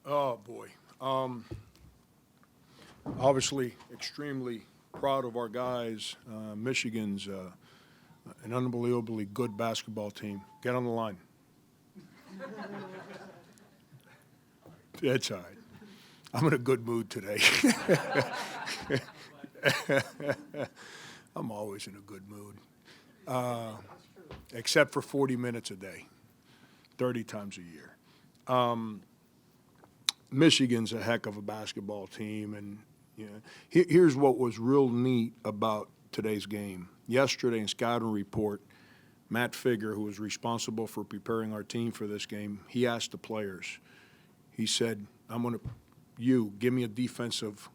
Oh, boy. Obviously, extremely proud of our guys. Michigan's an unbelievably good basketball team. Get on the line. That's all right. I'm in a good mood today. I'm always in a good mood, except for 40 minutes a day, 30 times a year. Michigan's a heck of a basketball team, and here's what was real neat about today's game. Yesterday in scouting report, Matt Figger, who was responsible for preparing our team for this game, he asked the players. He said, give me a defensive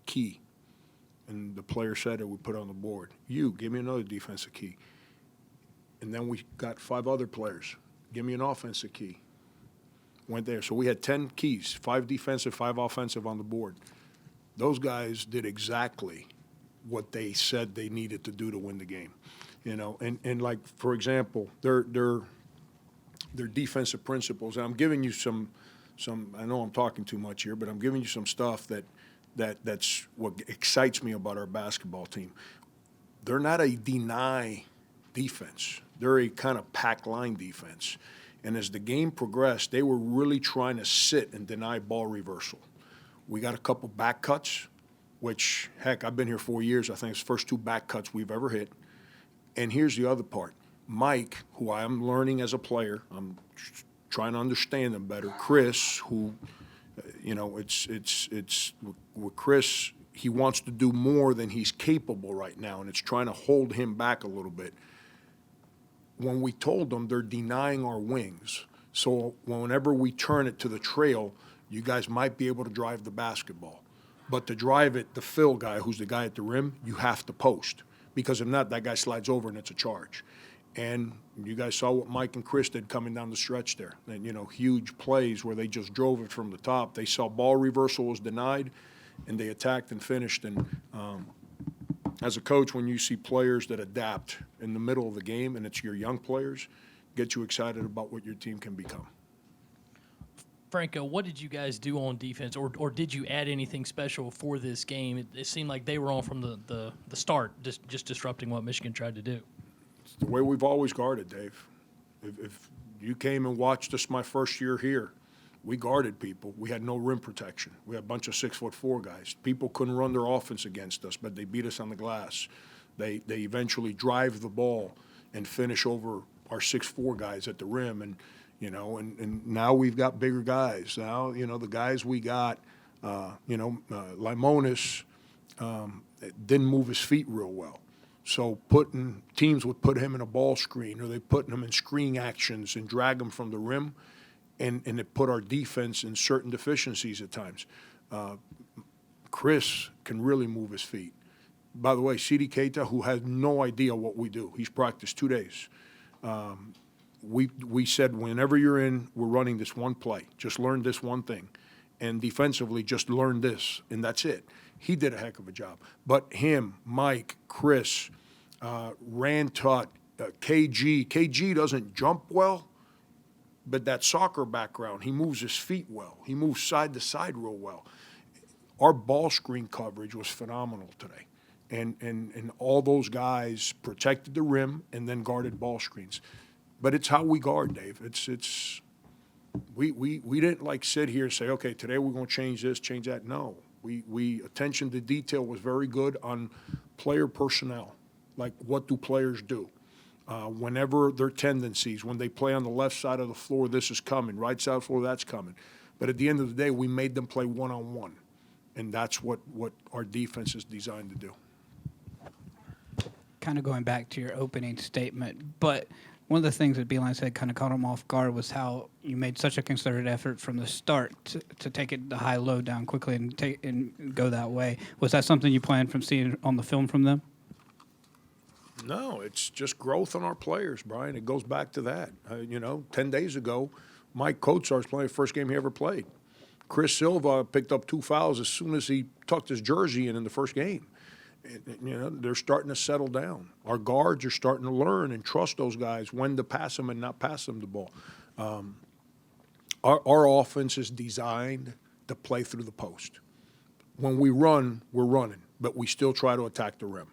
key. And the player said it, we put it on the board. You, give me another defensive key. And then we got 5 other players. Give me an offensive key. Went there. So we had 10 keys, 5 defensive, 5 offensive on the board. Those guys did exactly what they said they needed to do to win the game. And like, for example, their defensive principles, and I'm giving you some, I know I'm talking too much here, but I'm giving you some stuff that's what excites me about our basketball team. They're not a deny defense. They're a kind of pack line defense. And as the game progressed, they were really trying to sit and deny ball reversal. We got a couple back cuts, which, heck, I've been here 4 years. I think it's the first 2 back cuts we've ever hit. And here's the other part. Mike, who I am learning as a player, I'm trying to understand him better. Chris, who, it's with Chris, he wants to do more than he's capable right now, and it's trying to hold him back a little bit. When we told them they're denying our wings, so whenever we turn it to the trail, you guys might be able to drive the basketball. But to drive it, the fill guy, who's the guy at the rim, you have to post. Because if not, that guy slides over and it's a charge. And you guys saw what Mike and Chris did coming down the stretch there. And, huge plays where they just drove it from the top. They saw ball reversal was denied, and they attacked and finished. And as a coach, when you see players that adapt in the middle of the game, and it's your young players, get you excited about what your team can become. Franco, what did you guys do on defense, or did you add anything special for this game? It seemed like they were on from the start, just disrupting what Michigan tried to do. It's the way we've always guarded, Dave. If you came and watched us my first year here, we guarded people. We had no rim protection. We had a bunch of 6'4" guys. People couldn't run their offense against us, but they beat us on the glass. They eventually drive the ball and finish over our 6'4" guys at the rim, and now we've got bigger guys. Now the guys we got, Limonis didn't move his feet real well. So teams would put him in a ball screen, or they put him in screen actions and drag him from the rim. And it put our defense in certain deficiencies at times. Chris can really move his feet. By the way, Sidi Keita, who has no idea what we do, he's practiced 2 days. We said, whenever you're in, we're running this one play. Just learn this one thing. And defensively, just learn this, and that's it. He did a heck of a job. But him, Mike, Chris, Rand Tutt, KG. KG doesn't jump well, but that soccer background, he moves his feet well. He moves side to side real well. Our ball screen coverage was phenomenal today. And all those guys protected the rim and then guarded ball screens. But it's how we guard, Dave. We didn't sit here and say, okay, today we're going to change this, change that. No. We attention to detail was very good on player personnel. Like, what do players do? Whenever their tendencies, when they play on the left side of the floor, this is coming. Right side of the floor, that's coming. But at the end of the day, we made them play one-on-one. And that's what our defense is designed to do. Kind of going back to your opening statement, but one of the things that Beeline said kind of caught him off guard was how you made such a concerted effort from the start to take it the high-low down quickly and go that way. Was that something you planned from seeing on the film from them? No, it's just growth on our players, Brian. It goes back to that. 10 days ago, Mike Kotsar was playing the first game he ever played. Chris Silva picked up 2 fouls as soon as he tucked his jersey in the first game. They're starting to settle down. Our guards are starting to learn and trust those guys when to pass them and not pass them the ball. Our offense is designed to play through the post. When we run, we're running, but we still try to attack the rim.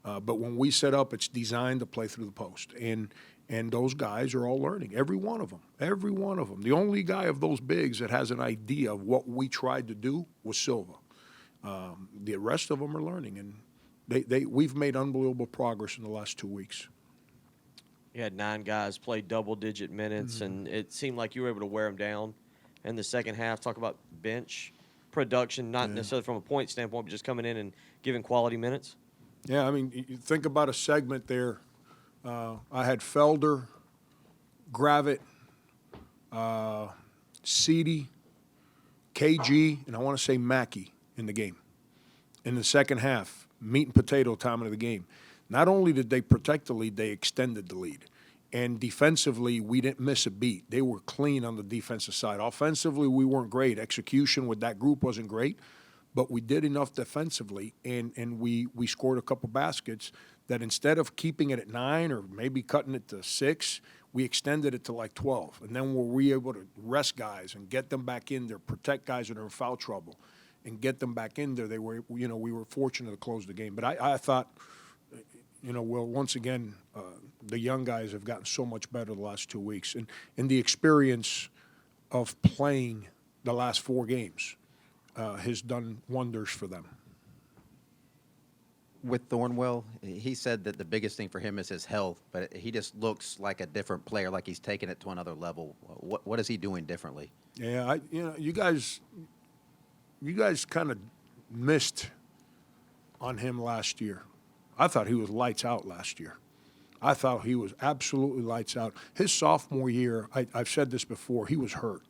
But when we set up, it's designed to play through the post. And those guys are all learning, every one of them, every one of them. The only guy of those bigs that has an idea of what we tried to do was Silva. The rest of them are learning, and we've made unbelievable progress in the last 2 weeks. You had 9 guys play double-digit minutes, and it seemed like you were able to wear them down in the second half. Talk about bench production, not necessarily from a point standpoint, but just coming in and giving quality minutes. Yeah, I mean, you think about a segment there. I had Felder, Gravitt, Seedy, KG, and I want to say Mackey in the game. In the second half, meat and potato time of the game. Not only did they protect the lead, they extended the lead. And defensively, we didn't miss a beat. They were clean on the defensive side. Offensively, we weren't great. Execution with that group wasn't great, but we did enough defensively, and we scored a couple baskets that instead of keeping it at 9 or maybe cutting it to 6, we extended it to like 12. And then were we able to rest guys and get them back in there, protect guys that are in foul trouble, and get them back in there. They were, we were fortunate to close the game. But I thought, well, once again, the young guys have gotten so much better the last 2 weeks. And the experience of playing the last 4 games has done wonders for them. With Thornwell, he said that the biggest thing for him is his health, but he just looks like a different player, like he's taking it to another level. What is he doing differently? Yeah, you guys kind of missed on him last year. I thought he was lights out last year. I thought he was absolutely lights out. His sophomore year, I've said this before, he was hurt.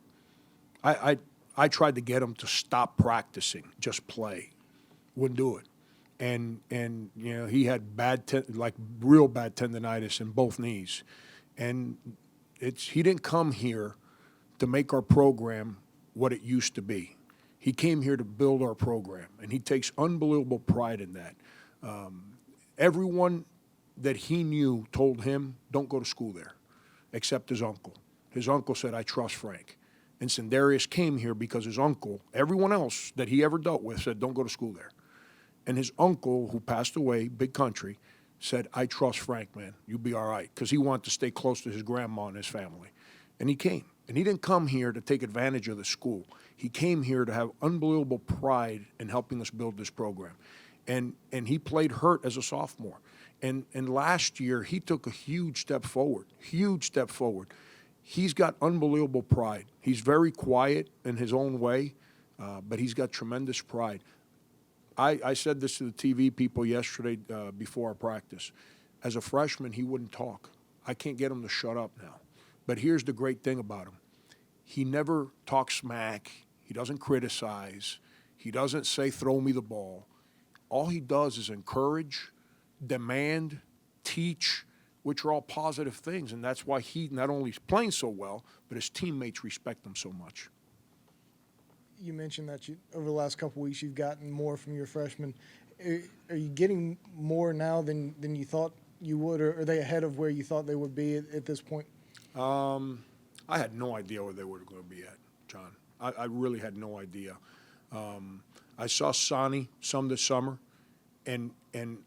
I tried to get him to stop practicing, just play. Wouldn't do it. And he had real bad tendonitis in both knees. And he didn't come here to make our program what it used to be. He came here to build our program, and he takes unbelievable pride in that. Everyone that he knew told him, don't go to school there, except his uncle. His uncle said, I trust Frank. And Sindarius came here because his uncle, everyone else that he ever dealt with, said, don't go to school there. And his uncle, who passed away, big country, said, I trust Frank, man. You'll be all right, because he wanted to stay close to his grandma and his family. And he came. And he didn't come here to take advantage of the school. He came here to have unbelievable pride in helping us build this program. And he played hurt as a sophomore. And last year, he took a huge step forward. He's got unbelievable pride. He's very quiet in his own way, but he's got tremendous pride. I said this to the TV people yesterday before our practice. As a freshman, he wouldn't talk. I can't get him to shut up now. But here's the great thing about him. He never talks smack. He doesn't criticize. He doesn't say, throw me the ball. All he does is encourage, demand, teach, which are all positive things. And that's why he not only is playing so well, but his teammates respect him so much. You mentioned that over the last couple of weeks you've gotten more from your freshmen. Are you getting more now than you thought you would, or are they ahead of where you thought they would be at this point? I had no idea where they were going to be at, John. I really had no idea. I saw Sonny some this summer, and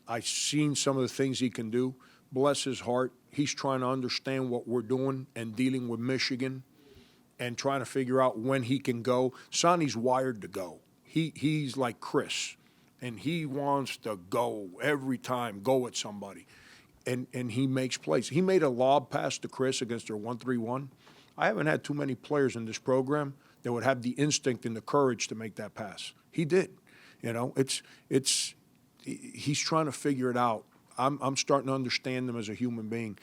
I seen some of the things he can do. Bless his heart. He's trying to understand what we're doing and dealing with Michigan and trying to figure out when he can go. Sonny's wired to go. He's like Chris, and he wants to go every time, go at somebody. And he makes plays. He made a lob pass to Chris against their 1-3-1. I haven't had too many players in this program that would have the instinct and the courage to make that pass. He did. He's trying to figure it out. I'm starting to understand him as a human being.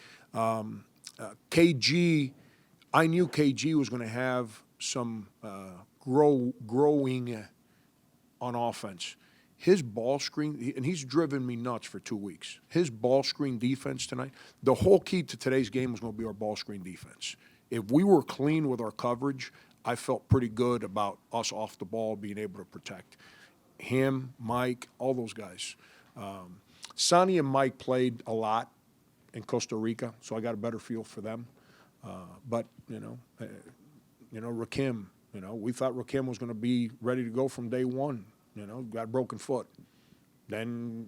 KG, I knew KG was going to have some growing on offense. His ball screen, and he's driven me nuts for 2 weeks. His ball screen defense tonight, the whole key to today's game was going to be our ball screen defense. If we were clean with our coverage, I felt pretty good about us off the ball being able to protect him, Mike, all those guys. Sonny and Mike played a lot in Costa Rica, so I got a better feel for them. But Rakim, we thought Rakim was going to be ready to go from day one, got a broken foot. Then,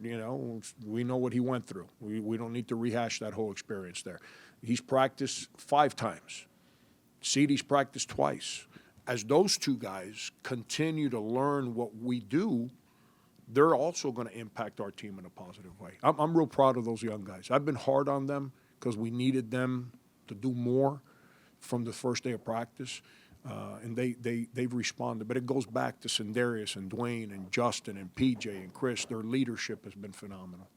we know what he went through. We don't need to rehash that whole experience there. He's practiced 5 times. CeeDee's practiced twice. As those 2 guys continue to learn what we do, they're also going to impact our team in a positive way. I'm real proud of those young guys. I've been hard on them because we needed them to do more from the first day of practice, and they've responded. But it goes back to Sindarius and Dwayne and Justin and PJ and Chris. Their leadership has been phenomenal.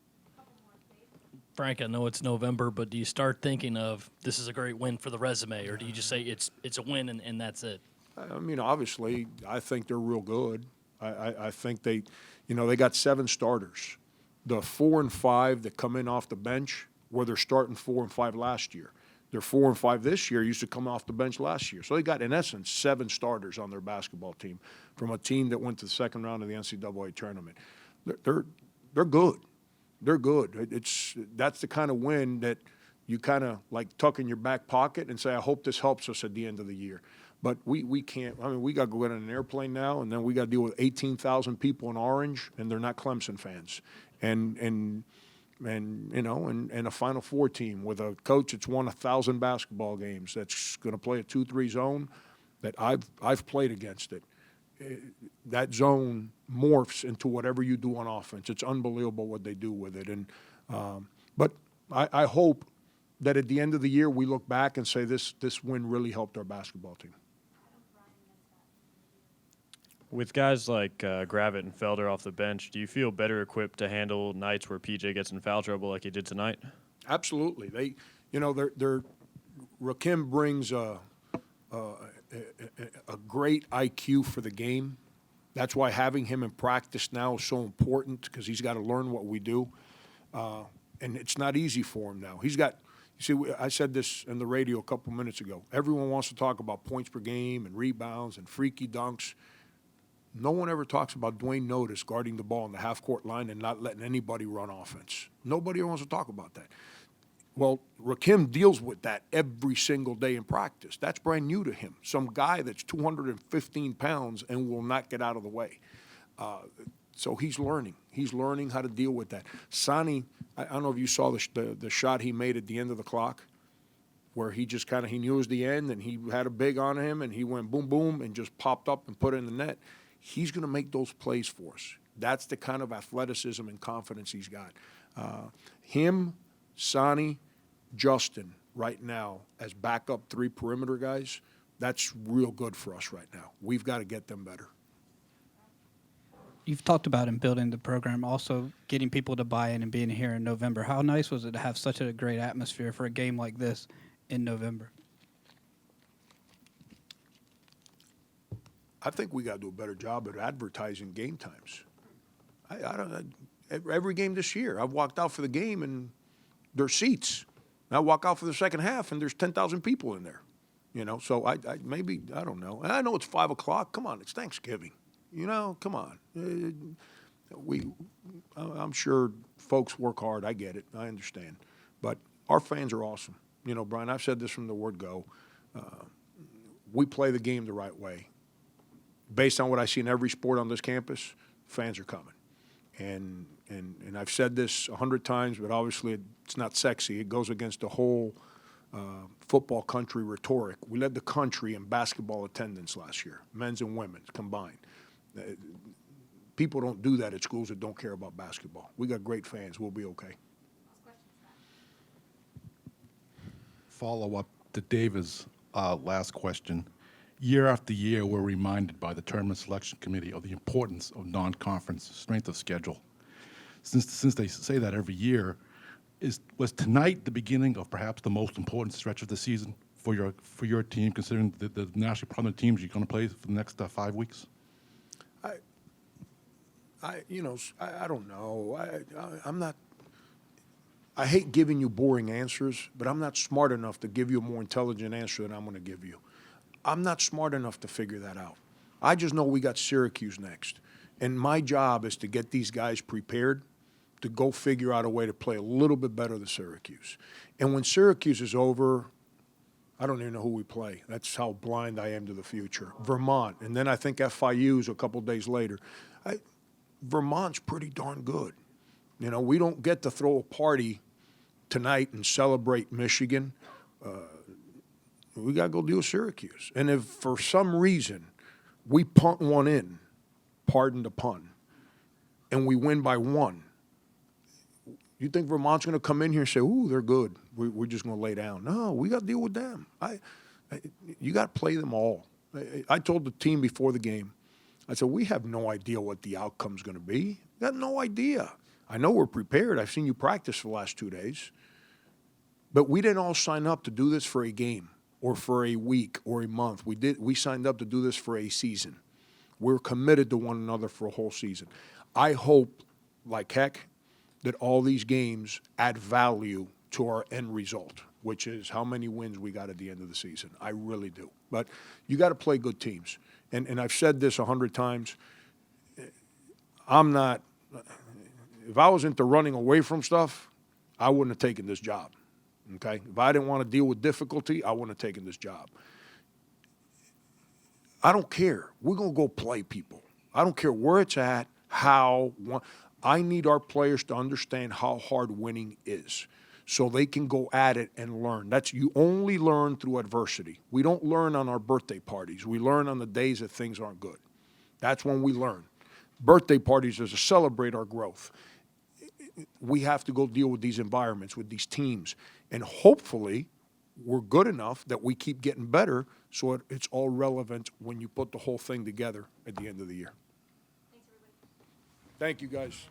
Frank, I know it's November, but do you start thinking of this is a great win for the resume, or do you just say it's a win and that's it? I mean, obviously, I think they're real good. I think they got 7 starters. The 4 and 5 that come in off the bench were they're starting 4 and 5 last year. They're 4 and 5 this year, used to come off the bench last year. So they got, in essence, 7 starters on their basketball team from a team that went to the second round of the NCAA tournament. They're good. They're good. That's the kind of win that you kind of like tuck in your back pocket and say, I hope this helps us at the end of the year. But we can't. I mean, we got to go in an airplane now, and then we got to deal with 18,000 people in Orange, and they're not Clemson fans, and a Final Four team with a coach that's won 1,000 basketball games that's going to play a 2-3 zone. That I've played against it. That zone morphs into whatever you do on offense. It's unbelievable what they do with it. And but I hope that at the end of the year we look back and say this win really helped our basketball team. With guys like Gravitt and Felder off the bench, do you feel better equipped to handle nights where PJ gets in foul trouble like he did tonight? Absolutely. They're Rakim brings a great IQ for the game. That's why having him in practice now is so important because he's got to learn what we do. And it's not easy for him now. I said this in the radio a couple minutes ago. Everyone wants to talk about points per game and rebounds and freaky dunks. No one ever talks about Dwayne Notice guarding the ball in the half-court line and not letting anybody run offense. Nobody wants to talk about that. Well, Rakim deals with that every single day in practice. That's brand new to him. Some guy that's 215 pounds and will not get out of the way. So he's learning. He's learning how to deal with that. Sonny, I don't know if you saw the shot he made at the end of the clock where he just he knew it was the end and he had a big on him and he went boom, boom and just popped up and put it in the net. He's going to make those plays for us. That's the kind of athleticism and confidence he's got. Him, Sonny, Justin right now as backup 3 perimeter guys, that's real good for us right now. We've got to get them better. You've talked about in building the program, also getting people to buy in and being here in November. How nice was it to have such a great atmosphere for a game like this in November? I think we got to do a better job at advertising game times. Every game this year, I've walked out for the game and there's seats. And I walk out for the second half and there's 10,000 people in there. So I don't know. And I know it's 5 o'clock. Come on, it's Thanksgiving. Come on. I'm sure folks work hard. I get it. I understand. But our fans are awesome. Brian, I've said this from the word go. We play the game the right way. Based on what I see in every sport on this campus, fans are coming. And I've said this 100 times, but obviously it's not sexy. It goes against the whole football country rhetoric. We led the country in basketball attendance last year, men's and women's combined. People don't do that at schools that don't care about basketball. We got great fans. We'll be okay. Follow up to David's last question. Year after year, we're reminded by the Tournament Selection Committee of the importance of non-conference strength of schedule. Since they say that every year, was tonight the beginning of perhaps the most important stretch of the season for your team, considering the nationally prominent teams you're going to play for the next 5 weeks? I don't know. I'm not. I hate giving you boring answers, but I'm not smart enough to give you a more intelligent answer than I'm going to give you. I'm not smart enough to figure that out. I just know we got Syracuse next. And my job is to get these guys prepared to go figure out a way to play a little bit better than Syracuse. And when Syracuse is over, I don't even know who we play. That's how blind I am to the future. Vermont, and then I think FIU's a couple days later. Vermont's pretty darn good. You know, we don't get to throw a party tonight and celebrate Michigan. We got to go deal with Syracuse. And if for some reason we punt one in, pardon the pun, and we win by one, you think Vermont's going to come in here and say, ooh, they're good. We're just going to lay down. No, we got to deal with them. You got to play them all. I told the team before the game, I said, we have no idea what the outcome's going to be. We got no idea. I know we're prepared. I've seen you practice for the last 2 days. But we didn't all sign up to do this for a game or for a week or a month. We signed up to do this for a season. We're committed to one another for a whole season. I hope, like heck, that all these games add value to our end result, which is how many wins we got at the end of the season. I really do. But you got to play good teams. And I've said this 100 times. I'm not – if I was into running away from stuff, I wouldn't have taken this job, okay? If I didn't want to deal with difficulty, I wouldn't have taken this job. I don't care. We're going to go play people. I don't care where it's at, how – I need our players to understand how hard winning is so they can go at it and learn. You only learn through adversity. We don't learn on our birthday parties. We learn on the days that things aren't good. That's when we learn. Birthday parties is to celebrate our growth. We have to go deal with these environments, with these teams, and hopefully we're good enough that we keep getting better so it's all relevant when you put the whole thing together at the end of the year. Thank you, guys.